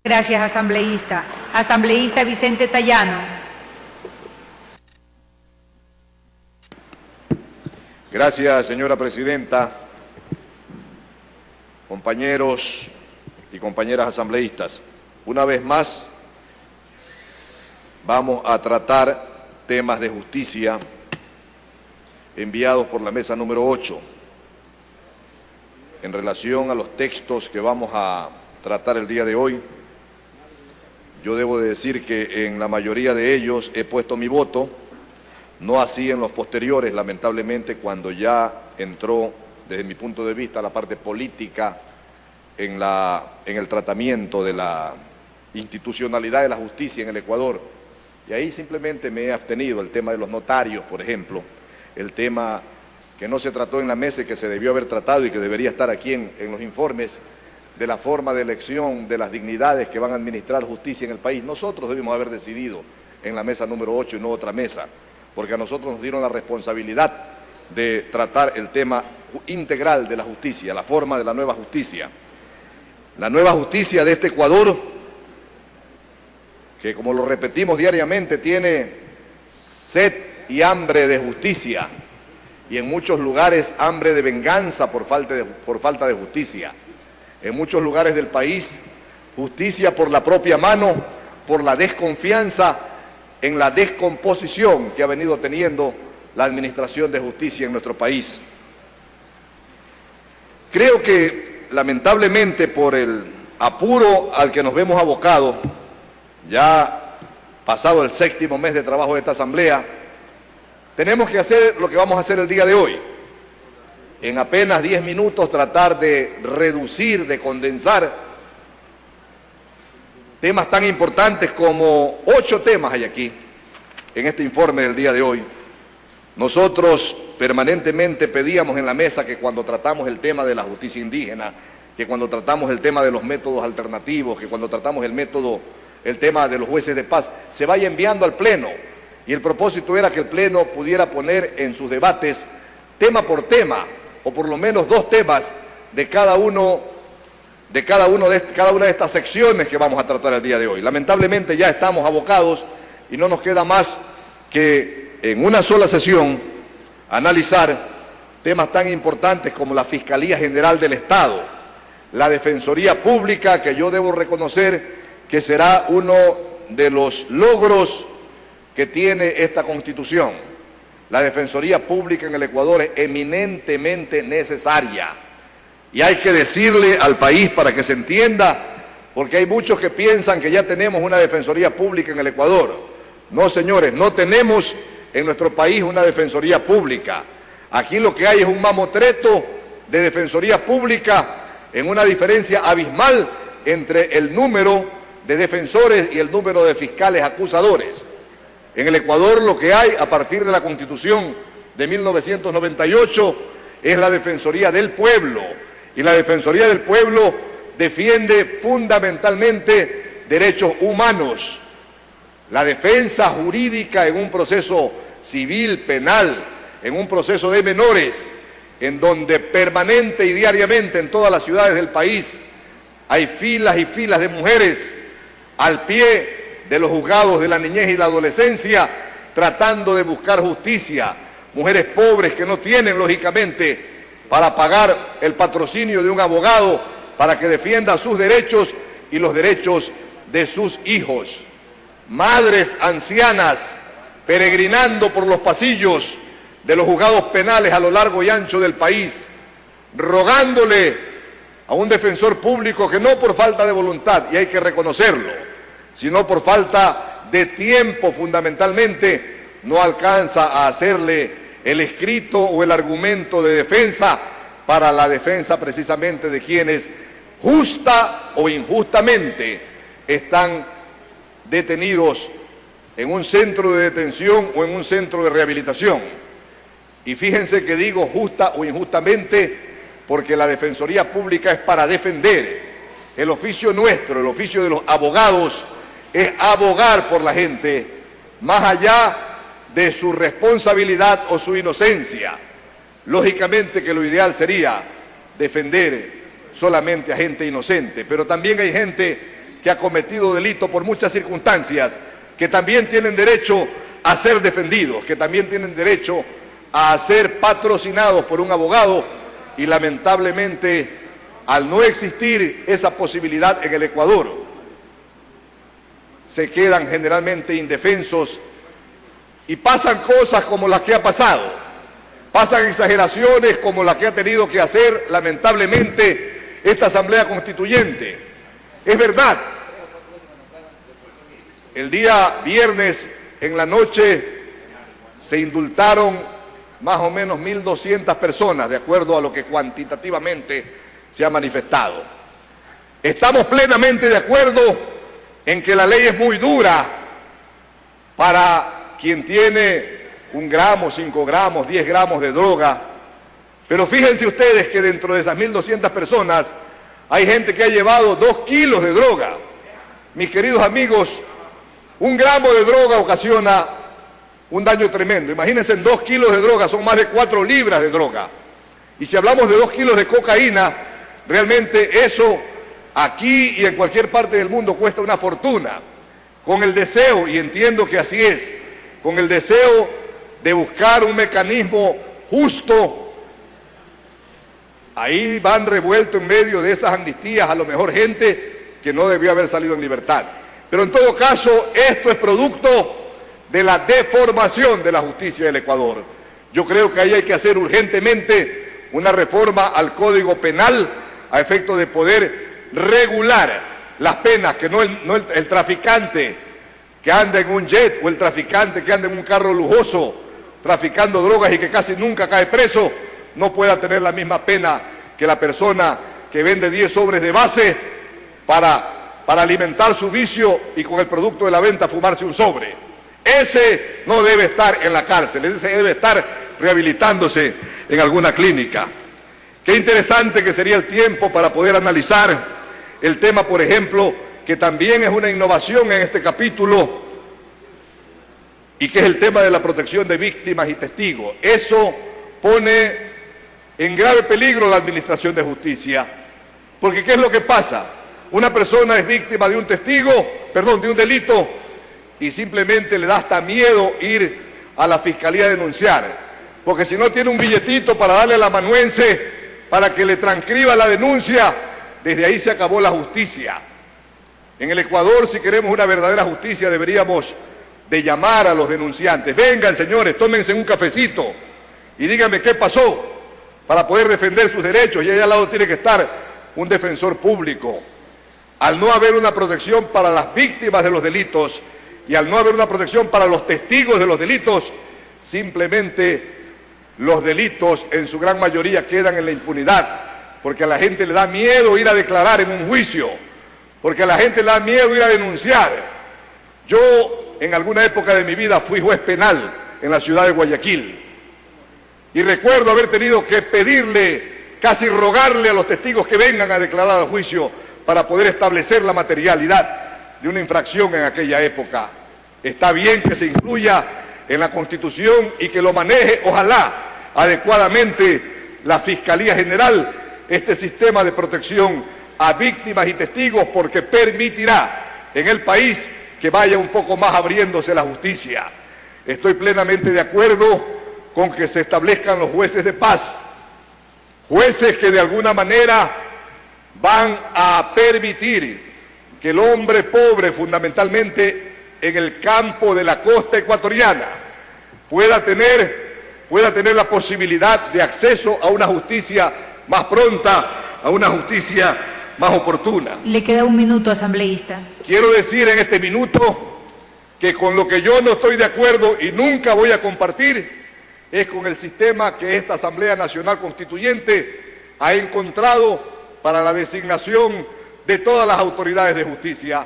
Gracias, asambleísta. Asambleísta Vicente Tallano. Gracias, señora presidenta. Compañeros y compañeras asambleístas, una vez más vamos a tratar temas de justicia enviados por la mesa número 8. En relación a los textos que vamos a tratar el día de hoy, yo debo de decir que en la mayoría de ellos he puesto mi voto, no así en los posteriores, lamentablemente, cuando ya entró, desde mi punto de vista, la parte política en el tratamiento de la institucionalidad de la justicia en el Ecuador. Y ahí simplemente me he abstenido. El tema de los notarios, por ejemplo, el tema que no se trató en la mesa y que se debió haber tratado y que debería estar aquí en los informes de la forma de elección de las dignidades que van a administrar justicia en el país. Nosotros debimos haber decidido en la mesa número 8 y no otra mesa, porque a nosotros nos dieron la responsabilidad de tratar el tema integral de la justicia, la forma de la nueva justicia. La nueva justicia de este Ecuador, que como lo repetimos diariamente, tiene sed y hambre de justicia, y en muchos lugares hambre de venganza por falta de justicia. En muchos lugares del país, justicia por la propia mano, por la desconfianza en la descomposición que ha venido teniendo la administración de justicia en nuestro país. Creo que, lamentablemente, por el apuro al que nos vemos abocados, ya pasado el 7º mes de trabajo de esta Asamblea, tenemos que hacer lo que vamos a hacer el día de hoy. En apenas 10 minutos tratar de reducir, de condensar temas tan importantes como 8 temas hay aquí en este informe del día de hoy. Nosotros permanentemente pedíamos en la mesa que cuando tratamos el tema de la justicia indígena, que cuando tratamos el tema de los métodos alternativos, que cuando tratamos el tema de los jueces de paz, se vaya enviando al Pleno. Y el propósito era que el Pleno pudiera poner en sus debates tema por tema, o por lo menos 2 temas de cada una de estas secciones que vamos a tratar el día de hoy. Lamentablemente ya estamos abocados y no nos queda más que en una sola sesión analizar temas tan importantes como la Fiscalía General del Estado, la Defensoría Pública, que yo debo reconocer que será uno de los logros que tiene esta Constitución. La Defensoría Pública en el Ecuador es eminentemente necesaria. Y hay que decirle al país para que se entienda, porque hay muchos que piensan que ya tenemos una Defensoría Pública en el Ecuador. No, señores, no tenemos en nuestro país una Defensoría Pública. Aquí lo que hay es un mamotreto de Defensoría Pública en una diferencia abismal entre el número de defensores y el número de fiscales acusadores. En el Ecuador lo que hay a partir de la Constitución de 1998 es la Defensoría del Pueblo, y la Defensoría del Pueblo defiende fundamentalmente derechos humanos, la defensa jurídica en un proceso civil, penal, en un proceso de menores, en donde permanente y diariamente en todas las ciudades del país hay filas y filas de mujeres al pie de los juzgados de la niñez y la adolescencia, tratando de buscar justicia, mujeres pobres que no tienen, lógicamente, para pagar el patrocinio de un abogado para que defienda sus derechos y los derechos de sus hijos, madres ancianas peregrinando por los pasillos de los juzgados penales a lo largo y ancho del país, rogándole a un defensor público que no por falta de voluntad, y hay que reconocerlo, sino por falta de tiempo fundamentalmente, no alcanza a hacerle el escrito o el argumento de defensa para la defensa precisamente de quienes justa o injustamente están detenidos en un centro de detención o en un centro de rehabilitación. Y fíjense que digo justa o injustamente porque la Defensoría Pública es para defender. El oficio nuestro, el oficio de los abogados, es abogar por la gente, más allá de su responsabilidad o su inocencia. Lógicamente que lo ideal sería defender solamente a gente inocente, pero también hay gente que ha cometido delito por muchas circunstancias, que también tienen derecho a ser defendidos, que también tienen derecho a ser patrocinados por un abogado, y lamentablemente, al no existir esa posibilidad en el Ecuador, se quedan generalmente indefensos y pasan cosas como las que ha pasado, pasan exageraciones como la que ha tenido que hacer lamentablemente esta Asamblea Constituyente. Es verdad, el día viernes en la noche se indultaron más o menos 1.200 personas, de acuerdo a lo que cuantitativamente se ha manifestado. Estamos plenamente de acuerdo en que la ley es muy dura para quien tiene 1 gramo, 5 gramos, 10 gramos de droga, pero fíjense ustedes que dentro de esas 1.200 personas hay gente que ha llevado 2 kilos de droga. Mis queridos amigos, 1 gramo de droga ocasiona un daño tremendo. Imagínense, en 2 kilos de droga son más de 4 libras de droga. Y si hablamos de 2 kilos de cocaína, realmente eso aquí y en cualquier parte del mundo cuesta una fortuna. Con el deseo, y entiendo que así es, con el deseo de buscar un mecanismo justo, ahí van revueltos en medio de esas amnistías a lo mejor gente que no debió haber salido en libertad. Pero en todo caso, esto es producto de la deformación de la justicia del Ecuador. Yo creo que ahí hay que hacer urgentemente una reforma al Código Penal a efecto de poder regular las penas, que no el traficante que anda en un jet o el traficante que anda en un carro lujoso traficando drogas y que casi nunca cae preso, no pueda tener la misma pena que la persona que vende 10 sobres de base para alimentar su vicio y con el producto de la venta fumarse un sobre. Ese no debe estar en la cárcel, ese debe estar rehabilitándose en alguna clínica. Qué interesante que sería el tiempo para poder analizar el tema, por ejemplo, que también es una innovación en este capítulo, y que es el tema de la protección de víctimas y testigos. Eso pone en grave peligro la administración de justicia, porque ¿qué es lo que pasa? Una persona es víctima de un de un delito, y simplemente le da hasta miedo ir a la fiscalía a denunciar, porque si no tiene un billetito para darle al amanuense para que le transcriba la denuncia, desde ahí se acabó la justicia. En el Ecuador, si queremos una verdadera justicia, deberíamos de llamar a los denunciantes. Vengan, señores, tómense un cafecito y díganme qué pasó, para poder defender sus derechos, y ahí al lado tiene que estar un defensor público. Al no haber una protección para las víctimas de los delitos y al no haber una protección para los testigos de los delitos, simplemente los delitos en su gran mayoría quedan en la impunidad, porque a la gente le da miedo ir a declarar en un juicio, porque a la gente le da miedo ir a denunciar. Yo en alguna época de mi vida fui juez penal en la ciudad de Guayaquil, y recuerdo haber tenido que pedirle, casi rogarle a los testigos que vengan a declarar al juicio para poder establecer la materialidad de una infracción en aquella época. Está bien que se incluya en la Constitución y que lo maneje, ojalá, adecuadamente la Fiscalía General, este sistema de protección a víctimas y testigos, porque permitirá en el país que vaya un poco más abriéndose la justicia. Estoy plenamente de acuerdo con que se establezcan los jueces de paz, jueces que de alguna manera van a permitir que el hombre pobre, fundamentalmente en el campo de la costa ecuatoriana, pueda tener la posibilidad de acceso a una justicia más pronta, a una justicia más oportuna. Le queda 1 minuto, asambleísta. Quiero decir en este minuto que con lo que yo no estoy de acuerdo y nunca voy a compartir es con el sistema que esta Asamblea Nacional Constituyente ha encontrado para la designación de todas las autoridades de justicia.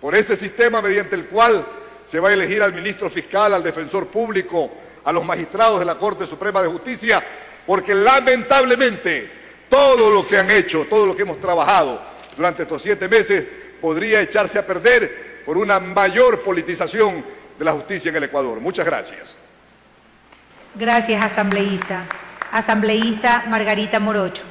Por ese sistema mediante el cual se va a elegir al ministro fiscal, al defensor público, a los magistrados de la Corte Suprema de Justicia, porque lamentablemente todo lo que han hecho, todo lo que hemos trabajado durante estos 7 meses podría echarse a perder por una mayor politización de la justicia en el Ecuador. Muchas gracias. Gracias, asambleísta. Asambleísta Margarita Morocho.